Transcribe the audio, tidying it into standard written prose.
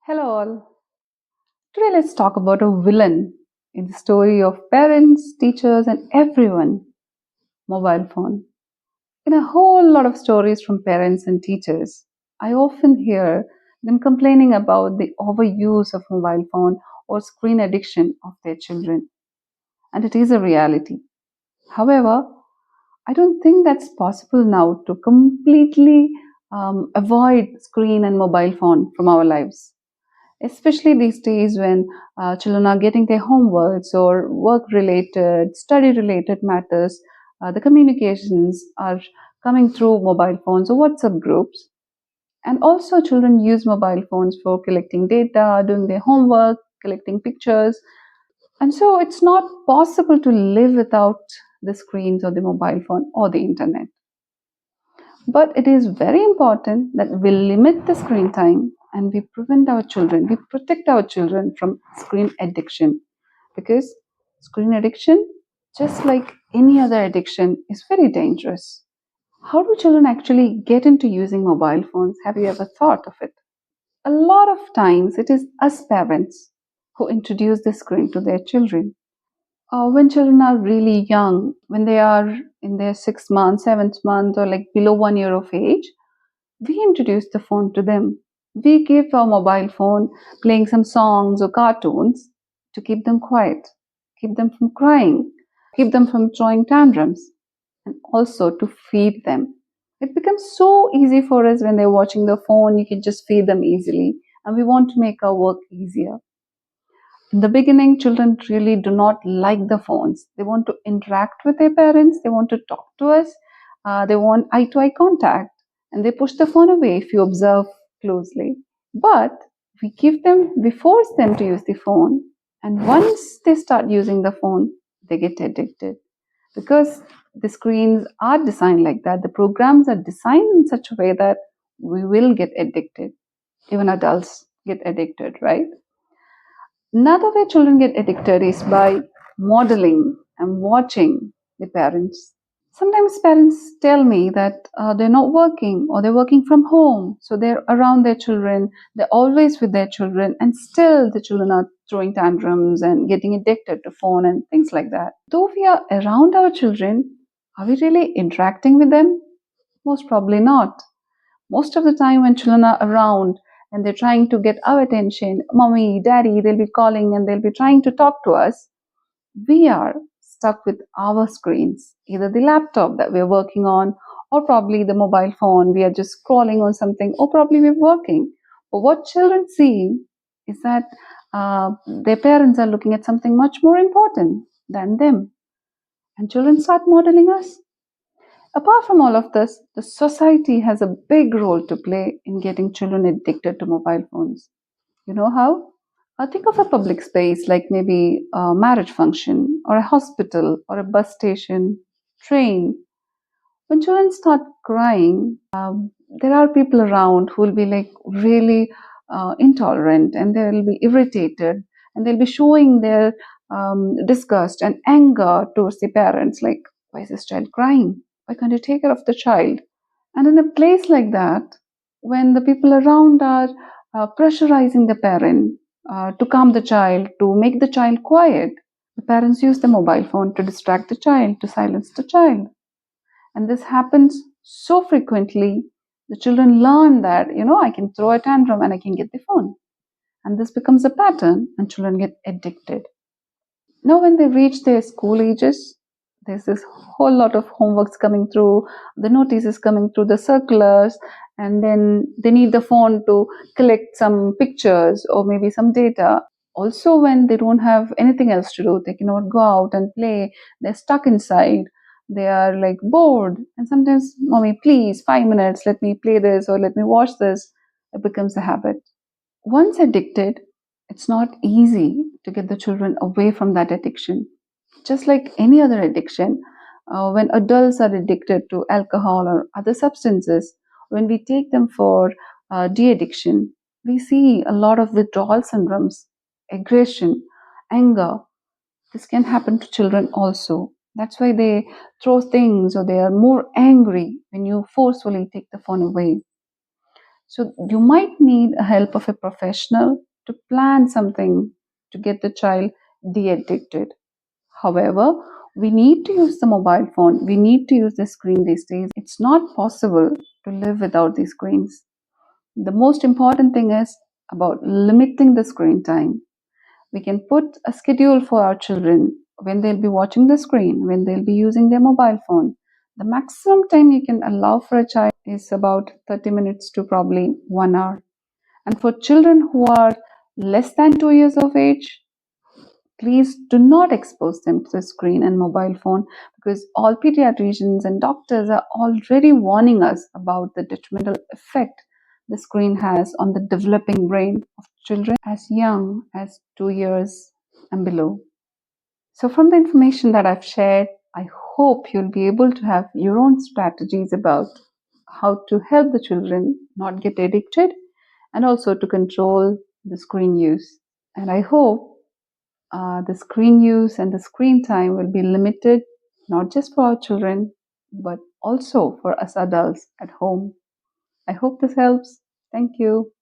Hello, all. Today, let's talk about a villain in the story of parents, teachers, and everyone mobile phone. In a whole lot of stories from parents and teachers, I often hear them complaining about the overuse of mobile phone or screen addiction of their children, and it is a reality. However, I don't think that's possible now to completely avoid screen and mobile phone from our lives, especially these days when children are getting their homeworks or work related, study related matters. The communications are coming through mobile phones or WhatsApp groups. And also, children use mobile phones for collecting data, doing their homework, collecting pictures. And so, it's not possible to live without the screens or the mobile phone or the internet. But it is very important that we limit the screen time and we protect our children from screen addiction, because screen addiction, just like any other addiction, is very dangerous. How do children actually get into using mobile phones? Have you ever thought of it? A lot of times it is us parents who introduce the screen to their children. When children are really young, when they are in their 6 month, 7th month, or like below 1 year of age, we introduce the phone to them. We give our mobile phone playing some songs or cartoons to keep them quiet, keep them from crying, keep them from throwing tantrums, and also to feed them. It becomes so easy for us when they're watching the phone, you can just feed them easily, and we want to make our work easier. In the beginning, children really do not like the phones. They want to interact with their parents, they want to talk to us, they want eye to eye contact, and they push the phone away if you observe closely. But we force them to use the phone, and once they start using the phone, they get addicted because the screens are designed like that. The programs are designed in such a way that we will get addicted. Even adults get addicted, right? Another way children get addicted is by modeling and watching the parents. Sometimes parents tell me that they're not working or they're working from home, so they're around their children, they're always with their children, and still the children are throwing tantrums and getting addicted to phone and things like that. Though we are around our children, are we really interacting with them? Most probably not. Most of the time, when children are around and they're trying to get our attention, mommy, daddy, they'll be calling and they'll be trying to talk to us, we are stuck with our screens, either the laptop that we're working on, or probably the mobile phone. We are just scrolling on something, or probably we're working. But what children see is that their parents are looking at something much more important than them. And children start modeling us. Apart from all of this, the society has a big role to play in getting children addicted to mobile phones. You know how? Think of a public space like maybe a marriage function or a hospital or a bus station, train. When children start crying, there are people around who will be like really intolerant, and they will be irritated, and they'll be showing their disgust and anger towards the parents, like, why is this child crying? Why can't you take care of the child? And in a place like that, when the people around are pressurizing the parent to calm the child, to make the child quiet, the parents use the mobile phone to distract the child, to silence the child. And this happens so frequently, the children learn that, I can throw a tantrum and I can get the phone. And this becomes a pattern, and children get addicted. Now, when they reach their school ages, there's this whole lot of homeworks coming through, the notices coming through, the circulars, and then they need the phone to collect some pictures or maybe some data. Also, when they don't have anything else to do, they cannot go out and play, they're stuck inside, they are like bored. And sometimes, mommy, please, 5 minutes, let me play this or let me watch this. It becomes a habit. Once addicted, it's not easy to get the children away from that addiction. Just like any other addiction, when adults are addicted to alcohol or other substances, when we take them for de addiction, we see a lot of withdrawal syndromes, aggression, anger. This can happen to children also. That's why they throw things or they are more angry when you forcefully take the phone away. So you might need a help of a professional to plan something to get the child de-addicted. However, we need to use the mobile phone. We need to use the screen these days. It's not possible to live without these screens. The most important thing is about limiting the screen time. We can put a schedule for our children when they'll be watching the screen, when they'll be using their mobile phone. The maximum time you can allow for a child is about 30 minutes to probably 1 hour. And for children who are less than 2 years of age, please do not expose them to the screen and mobile phone, because all pediatricians and doctors are already warning us about the detrimental effect the screen has on the developing brain of children as young as 2 years and below. So, from the information that I've shared, I hope you'll be able to have your own strategies about how to help the children not get addicted and also to control the screen use. And I hope the screen use and the screen time will be limited, not just for our children, but also for us adults at home. I hope this helps. Thank you.